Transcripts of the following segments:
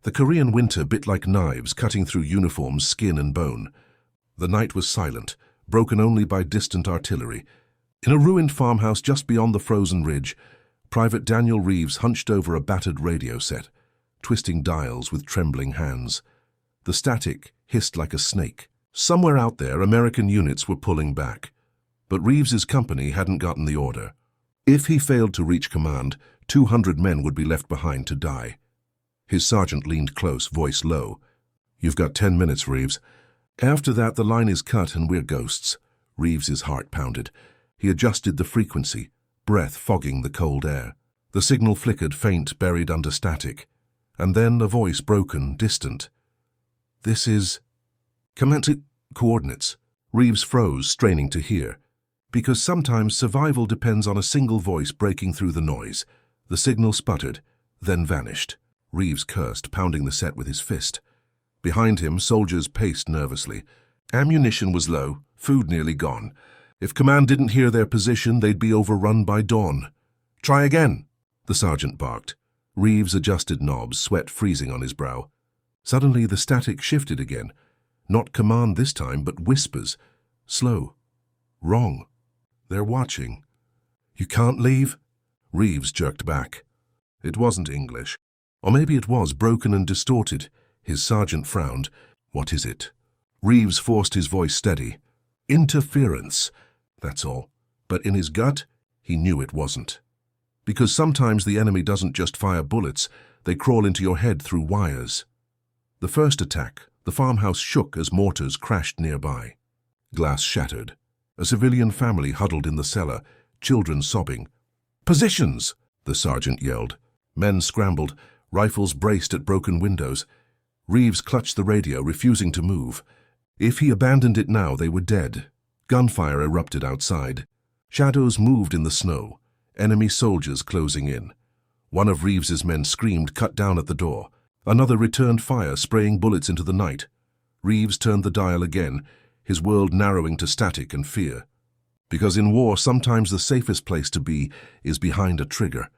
The Korean winter bit like knives cutting through uniforms, skin and bone. The night was silent, broken only by distant artillery. In a ruined farmhouse just beyond the frozen ridge, Private Daniel Reeves hunched over a battered radio set, twisting dials with trembling hands. The static hissed like a snake. Somewhere out there, American units were pulling back. But Reeves's company hadn't gotten the order. If he failed to reach command, 200 men would be left behind to die. His sergeant leaned close, voice low. "You've got 10 minutes, Reeves. After that, the line is cut and we're ghosts." Reeves's heart pounded. He adjusted the frequency, breath fogging the cold air. The signal flickered, faint, buried under static. And then a voice, broken, distant. "This is... coordinates." Reeves froze, straining to hear. Because sometimes survival depends on a single voice breaking through the noise. The signal sputtered, then vanished. Reeves cursed, pounding the set with his fist. Behind him, soldiers paced nervously. Ammunition was low, food nearly gone. If command didn't hear their position, they'd be overrun by dawn. "Try again," the sergeant barked. Reeves adjusted knobs, sweat freezing on his brow. Suddenly the static shifted again. Not command this time, but whispers. Slow. Wrong. "They're watching." "You can't leave?" Reeves jerked back. It wasn't English. Or maybe it was, broken and distorted. His sergeant frowned. "What is it?" Reeves forced his voice steady. "Interference. That's all." But in his gut, he knew it wasn't. Because sometimes the enemy doesn't just fire bullets, they crawl into your head through wires. The first attack, the farmhouse shook as mortars crashed nearby. Glass shattered. A civilian family huddled in the cellar, children sobbing. "Positions!" the sergeant yelled. Men scrambled, rifles braced at broken windows. Reeves clutched the radio, refusing to move. If he abandoned it now, they were dead. Gunfire erupted outside. Shadows moved in the snow, enemy soldiers closing in. One of Reeves's men screamed, cut down at the door. Another returned fire, spraying bullets into the night. Reeves turned the dial again, his world narrowing to static and fear. Because in war, sometimes the safest place to be is behind a trigger.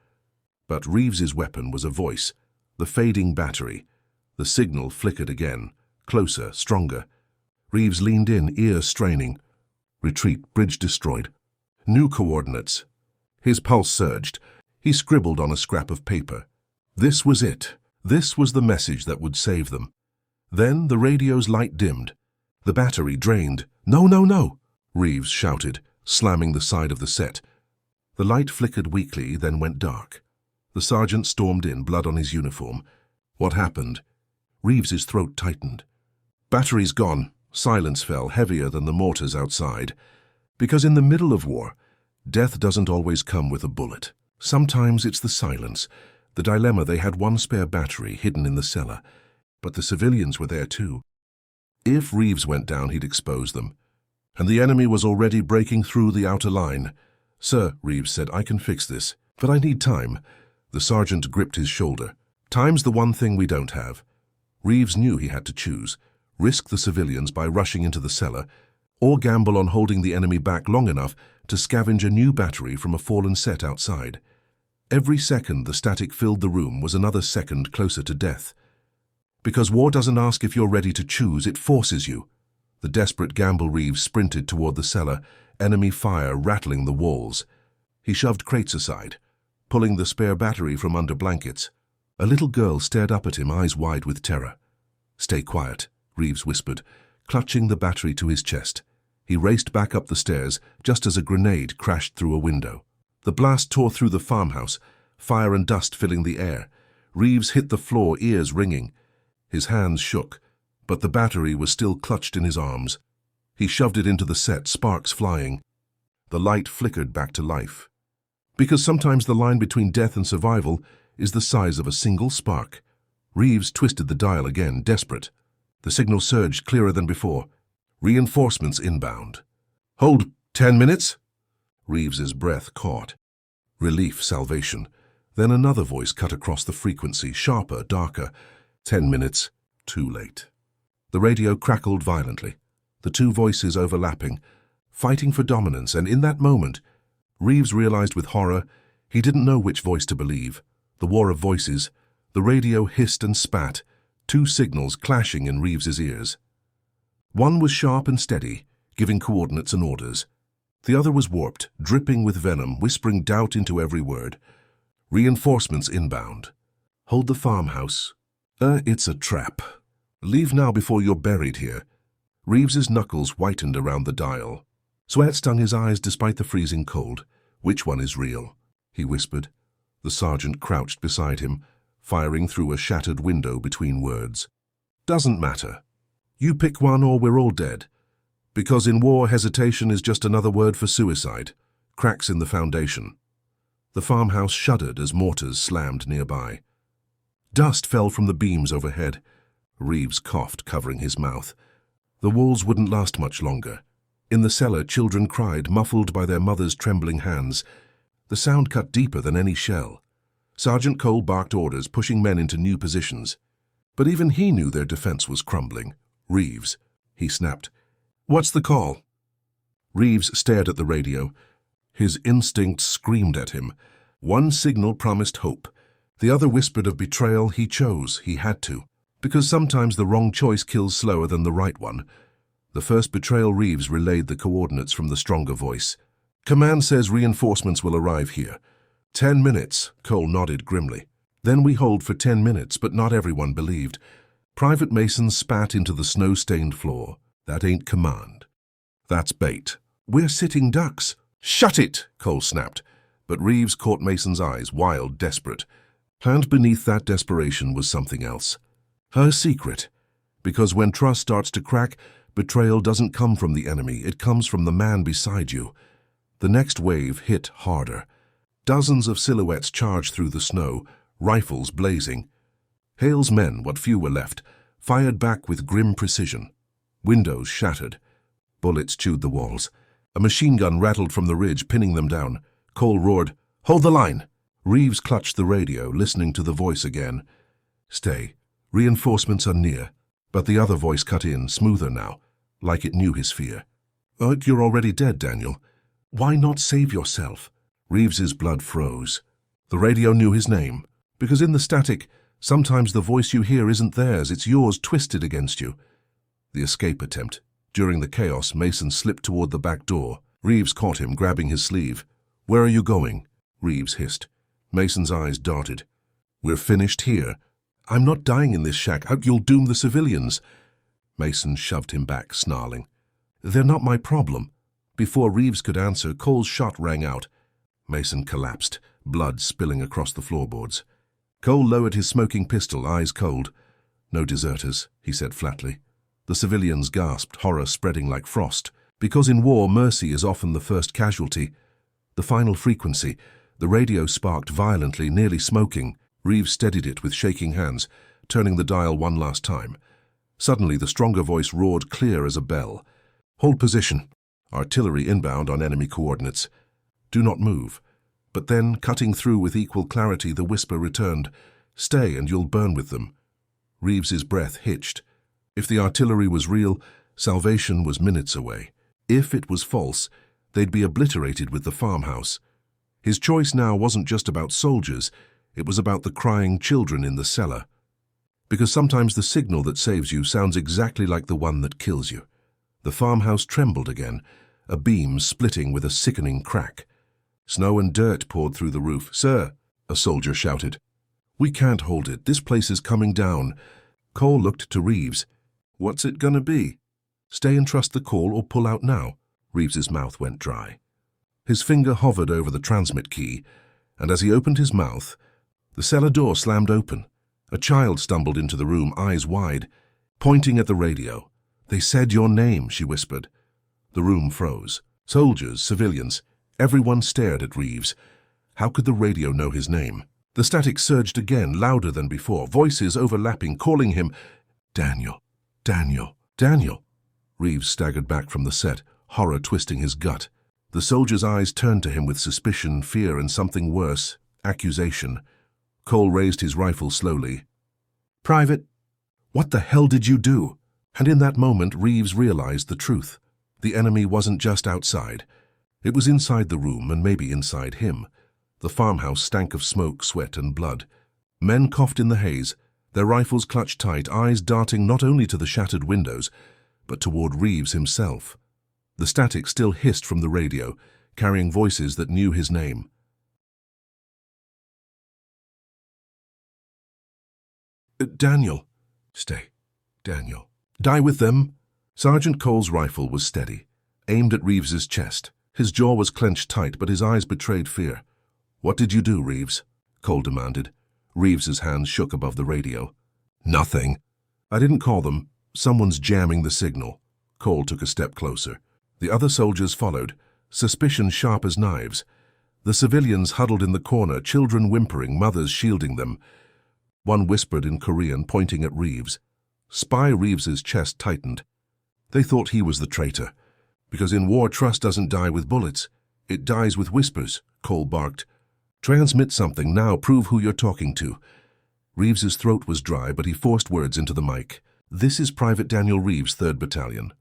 But Reeves's weapon was a voice, the fading battery. The signal flickered again, closer, stronger. Reeves leaned in, ears straining. Retreat, bridge destroyed. New coordinates. His pulse surged. He scribbled on a scrap of paper. This was it. This was the message that would save them. Then the radio's light dimmed. The battery drained. "No, no, no!" Reeves shouted, slamming the side of the set. The light flickered weakly, then went dark. The sergeant stormed in, blood on his uniform. What happened? Reeves's throat tightened. "Battery's gone." Silence fell, heavier than the mortars outside. Because in the middle of war, death doesn't always come with a bullet. Sometimes it's the silence. The dilemma: they had one spare battery hidden in the cellar, but the civilians were there too. If Reeves went down, he'd expose them. And the enemy was already breaking through the outer line. "Sir," Reeves said, "I can fix this, but I need time." The sergeant gripped his shoulder. "Time's the one thing we don't have." Reeves knew he had to choose. Risk the civilians by rushing into the cellar, or gamble on holding the enemy back long enough to scavenge a new battery from a fallen set outside. Every second the static filled the room was another second closer to death. Because war doesn't ask if you're ready to choose, it forces you. The desperate gamble, Reeves sprinted toward the cellar, enemy fire rattling the walls. He shoved crates aside, pulling the spare battery from under blankets. A little girl stared up at him, eyes wide with terror. "Stay quiet," Reeves whispered, clutching the battery to his chest. He raced back up the stairs just as a grenade crashed through a window. The blast tore through the farmhouse, fire and dust filling the air. Reeves hit the floor, ears ringing. His hands shook, but the battery was still clutched in his arms. He shoved it into the set, sparks flying. The light flickered back to life. Because sometimes the line between death and survival is the size of a single spark. Reeves twisted the dial again, desperate. The signal surged, clearer than before. "Reinforcements inbound." "Hold 10 minutes?" Reeves's breath caught. Relief, salvation. Then another voice cut across the frequency, sharper, darker. 10 minutes. Too late. The radio crackled violently, the two voices overlapping, fighting for dominance, and in that moment, Reeves realized with horror he didn't know which voice to believe. The war of voices. The radio hissed and spat, two signals clashing in Reeves's ears. One was sharp and steady, giving coordinates and orders. The other was warped, dripping with venom, whispering doubt into every word. Reinforcements inbound. Hold the farmhouse. It's a trap. Leave now before you're buried here. Reeves's knuckles whitened around the dial. Sweat stung his eyes despite the freezing cold. Which one is real? He whispered. The sergeant crouched beside him, firing through a shattered window between words. Doesn't matter. You pick one or we're all dead. Because in war, hesitation is just another word for suicide. Cracks in the foundation. The farmhouse shuddered as mortars slammed nearby. Dust fell from the beams overhead. Reeves coughed, covering his mouth. The walls wouldn't last much longer. In the cellar, children cried, muffled by their mothers' trembling hands. The sound cut deeper than any shell. Sergeant Cole barked orders, pushing men into new positions. But even he knew their defense was crumbling. Reeves, he snapped. What's the call? Reeves stared at the radio. His instincts screamed at him. One signal promised hope. The other whispered of betrayal. He chose. He had to. Because sometimes the wrong choice kills slower than the right one. The first betrayal. Reeves relayed the coordinates from the stronger voice. Command says reinforcements will arrive here. 10 minutes, Cole nodded grimly. Then we hold for 10 minutes, but not everyone believed. Private Mason spat into the snow-stained floor. That ain't command. That's bait. We're sitting ducks. Shut it, Cole snapped. But Reeves caught Mason's eyes, wild, desperate. And beneath that desperation was something else. Her secret. Because when trust starts to crack, betrayal doesn't come from the enemy, it comes from the man beside you. The next wave hit harder. Dozens of silhouettes charged through the snow, rifles blazing. Hale's men, what few were left, fired back with grim precision. Windows shattered. Bullets chewed the walls. A machine gun rattled from the ridge, pinning them down. Cole roared, "Hold the line!" Reeves clutched the radio, listening to the voice again. "Stay. Reinforcements are near." But the other voice cut in, smoother now, like it knew his fear. You're already dead, Daniel. Why not save yourself?" Reeves's blood froze. The radio knew his name, because in the static, sometimes the voice you hear isn't theirs, it's yours twisted against you. The escape attempt. During the chaos, Mason slipped toward the back door. Reeves caught him, grabbing his sleeve. "Where are you going?" Reeves hissed. Mason's eyes darted. "We're finished here. I'm not dying in this shack. You'll doom the civilians." Mason shoved him back, snarling. "They're not my problem." Before Reeves could answer, Cole's shot rang out. Mason collapsed, blood spilling across the floorboards. Cole lowered his smoking pistol, eyes cold. "No deserters," he said flatly. The civilians gasped, horror spreading like frost. Because in war, mercy is often the first casualty. The final frequency. The radio sparked violently, nearly smoking. Reeves steadied it with shaking hands, turning the dial one last time. Suddenly, the stronger voice roared clear as a bell. "Hold position. Artillery inbound on enemy coordinates. Do not move." But then, cutting through with equal clarity, the whisper returned. "Stay and you'll burn with them." Reeves's breath hitched. If the artillery was real, salvation was minutes away. If it was false, they'd be obliterated with the farmhouse. His choice now wasn't just about soldiers, it was about the crying children in the cellar. Because sometimes the signal that saves you sounds exactly like the one that kills you. The farmhouse trembled again, a beam splitting with a sickening crack. Snow and dirt poured through the roof. "Sir," a soldier shouted. "We can't hold it. This place is coming down." Cole looked to Reeves. "What's it gonna be? Stay and trust the call or pull out now?" Reeves's mouth went dry. His finger hovered over the transmit key, and as he opened his mouth, the cellar door slammed open. A child stumbled into the room, eyes wide, pointing at the radio. "They said your name," she whispered. The room froze. Soldiers, civilians, everyone stared at Reeves. How could the radio know his name? The static surged again, louder than before, voices overlapping, calling him, "Daniel, Daniel, Daniel." Reeves staggered back from the set, horror twisting his gut. The soldier's eyes turned to him with suspicion, fear, and something worse, accusation. Cole raised his rifle slowly. "Private, what the hell did you do?" And in that moment, Reeves realized the truth. The enemy wasn't just outside. It was inside the room and maybe inside him. The farmhouse stank of smoke, sweat, and blood. Men coughed in the haze. their rifles clutched tight, eyes darting not only to the shattered windows, but toward Reeves himself. The static still hissed from the radio, carrying voices that knew his name. Daniel. Stay. Daniel. Die with them. Sergeant Cole's rifle was steady, aimed at Reeves's chest. His jaw was clenched tight, but his eyes betrayed fear. What did you do, Reeves? Cole demanded. Reeves's hands shook above the radio. Nothing. I didn't call them. Someone's jamming the signal. Cole took a step closer. The other soldiers followed, suspicion sharp as knives. The civilians huddled in the corner, children whimpering, mothers shielding them. One whispered in Korean, pointing at Reeves. Spy Reeves's chest tightened. They thought he was the traitor. Because in war, trust doesn't die with bullets. It dies with whispers, Cole barked. Transmit something now, prove who you're talking to. Reeves's throat was dry, but he forced words into the mic. This is Private Daniel Reeves, 3rd Battalion.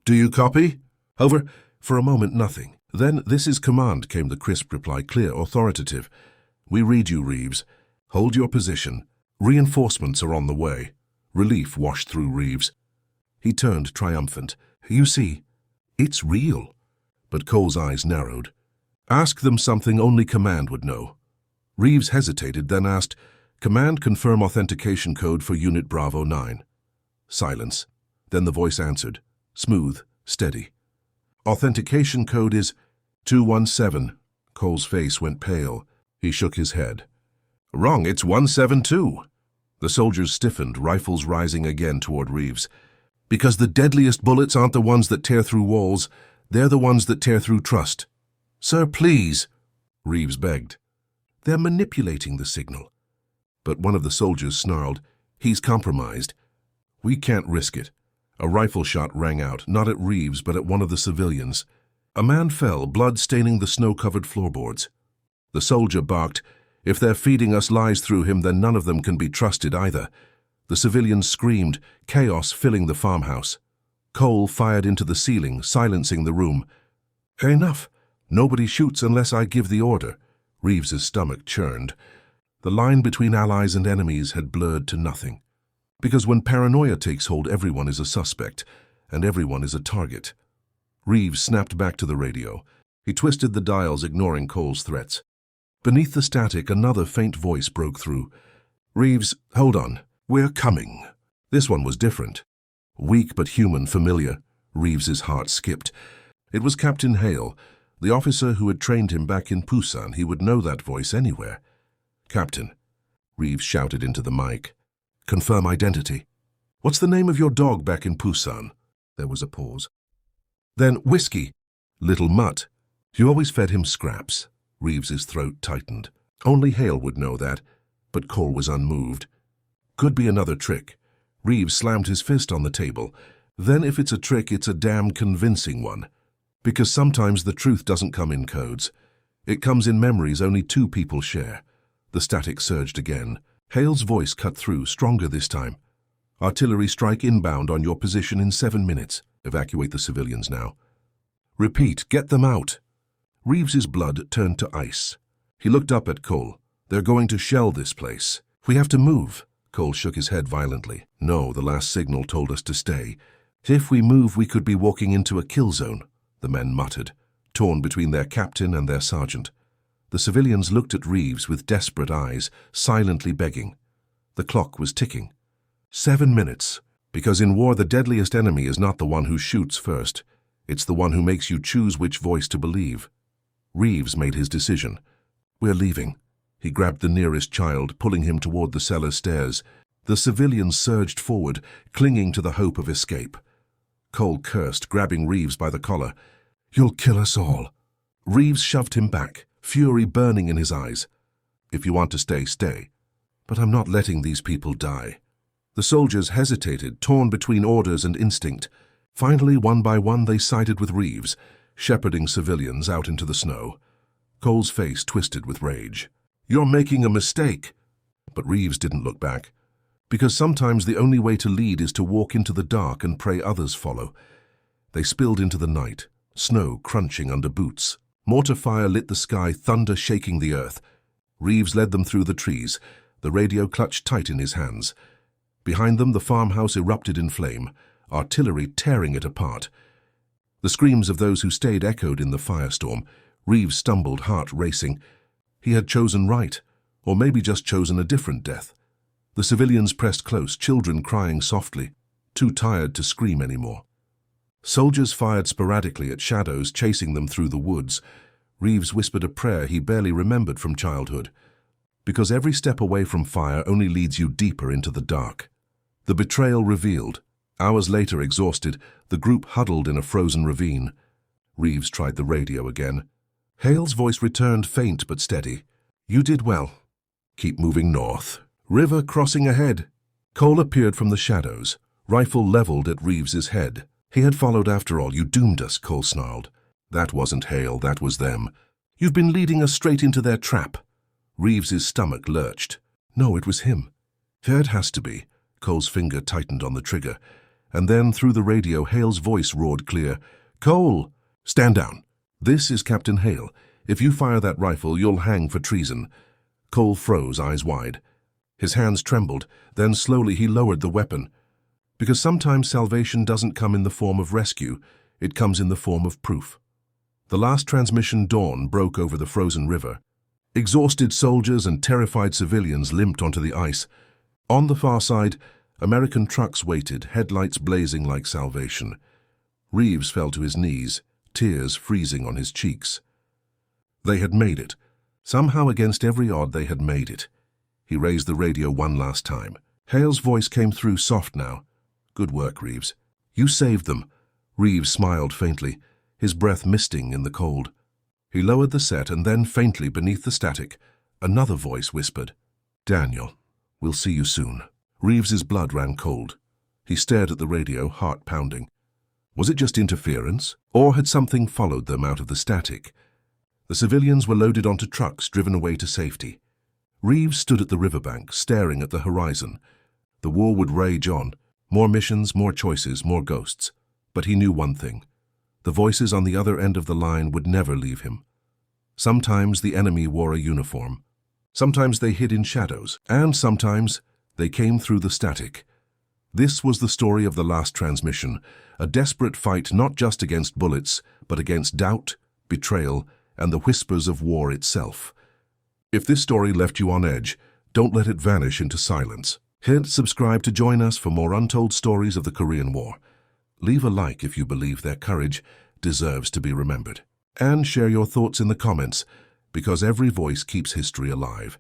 Do you copy? Over. For a moment, nothing. Then, this is command, came the crisp reply, clear, authoritative. We read you, Reeves. Hold your position. Reinforcements are on the way. Relief washed through Reeves. He turned triumphant. You see, it's real. But Cole's eyes narrowed. Ask them something only command would know. Reeves hesitated, then asked, Command, confirm authentication code for Unit Bravo 9. Silence. Then the voice answered, smooth, steady. Authentication code is 217. Cole's face went pale. He shook his head. Wrong, it's 172. The soldiers stiffened, rifles rising again toward Reeves. Because the deadliest bullets aren't the ones that tear through walls, they're the ones that tear through trust. Sir, please, Reeves begged. They're manipulating the signal. But one of the soldiers snarled, He's compromised. We can't risk it. A rifle shot rang out, not at Reeves, but at one of the civilians. A man fell, blood staining the snow-covered floorboards. The soldier barked, If they're feeding us lies through him, then none of them can be trusted either. The civilians screamed, chaos filling the farmhouse. Cole fired into the ceiling, silencing the room. Enough. Nobody shoots unless I give the order. Reeves's stomach churned. The line between allies and enemies had blurred to nothing. Because when paranoia takes hold, everyone is a suspect, and everyone is a target. Reeves snapped back to the radio. He twisted the dials, ignoring Cole's threats. Beneath the static, another faint voice broke through. Reeves, hold on. We're coming. This one was different. Weak but human, familiar. Reeves's heart skipped. It was Captain Hale, the officer who had trained him back in Busan. He would know that voice anywhere. Captain, Reeves shouted into the mic. Confirm identity. What's the name of your dog back in Busan? There was a pause. Then Whiskey. Little Mutt. You always fed him scraps. Reeves's throat tightened. Only Hale would know that, but Cole was unmoved. Could be another trick. Reeves slammed his fist on the table. Then if it's a trick, it's a damn convincing one. Because sometimes the truth doesn't come in codes. It comes in memories only two people share. The static surged again. Hale's voice cut through, stronger this time. Artillery strike inbound on your position in 7 minutes. Evacuate the civilians now. Repeat, get them out. Reeves's blood turned to ice. He looked up at Cole. They're going to shell this place. We have to move. Cole shook his head violently. No, the last signal told us to stay. If we move, we could be walking into a kill zone, the men muttered, torn between their captain and their sergeant. The civilians looked at Reeves with desperate eyes, silently begging. The clock was ticking. 7 minutes, because in war the deadliest enemy is not the one who shoots first. It's the one who makes you choose which voice to believe. Reeves made his decision. We're leaving. He grabbed the nearest child, pulling him toward the cellar stairs. The civilians surged forward, clinging to the hope of escape. Cole cursed, grabbing Reeves by the collar. You'll kill us all. Reeves shoved him back, fury burning in his eyes. If you want to stay, stay. But I'm not letting these people die. The soldiers hesitated, torn between orders and instinct. Finally, one by one, they sided with Reeves, shepherding civilians out into the snow. Cole's face twisted with rage. You're making a mistake. But Reeves didn't look back. Because sometimes the only way to lead is to walk into the dark and pray others follow. They spilled into the night, snow crunching under boots. Mortar fire lit the sky, thunder shaking the earth. Reeves led them through the trees, the radio clutched tight in his hands. Behind them, the farmhouse erupted in flame, artillery tearing it apart. The screams of those who stayed echoed in the firestorm. Reeves stumbled, heart racing. He had chosen right, or maybe just chosen a different death. The civilians pressed close, children crying softly, too tired to scream anymore. Soldiers fired sporadically at shadows, chasing them through the woods. Reeves whispered a prayer he barely remembered from childhood, because every step away from fire only leads you deeper into the dark. The betrayal revealed. Hours later, exhausted, the group huddled in a frozen ravine. Reeves tried the radio again. Hale's voice returned, faint but steady. "You did well. Keep moving north. River crossing ahead." Cole appeared from the shadows, rifle leveled at Reeves's head. "He had followed after all. You doomed us," Cole snarled. "That wasn't Hale, that was them. You've been leading us straight into their trap." Reeves's stomach lurched. "No, it was him." "It has to be." Cole's finger tightened on the trigger. And then, through the radio, Hale's voice roared clear. "Cole, stand down. This is Captain Hale. If you fire that rifle, you'll hang for treason." Cole froze, eyes wide. His hands trembled, then slowly he lowered the weapon. Because sometimes salvation doesn't come in the form of rescue, it comes in the form of proof. The last transmission, dawn, broke over the frozen river. Exhausted soldiers and terrified civilians limped onto the ice. On the far side, American trucks waited, headlights blazing like salvation. Reeves fell to his knees, tears freezing on his cheeks. They had made it. Somehow, against every odd, they had made it. He raised the radio one last time. Hale's voice came through, soft now. "Good work, Reeves. You saved them." Reeves smiled faintly, his breath misting in the cold. He lowered the set, and then, faintly beneath the static, another voice whispered, "Daniel, we'll see you soon." Reeves's blood ran cold. He stared at the radio, heart pounding. Was it just interference, or had something followed them out of the static? The civilians were loaded onto trucks, driven away to safety. Reeves stood at the riverbank, staring at the horizon. The war would rage on. More missions, more choices, more ghosts. But he knew one thing. The voices on the other end of the line would never leave him. Sometimes the enemy wore a uniform. Sometimes they hid in shadows. And sometimes they came through the static. This was the story of the last transmission, a desperate fight not just against bullets, but against doubt, betrayal, and the whispers of war itself. If this story left you on edge, don't let it vanish into silence. Hit subscribe to join us for more untold stories of the Korean War. Leave a like if you believe their courage deserves to be remembered. And share your thoughts in the comments, because every voice keeps history alive.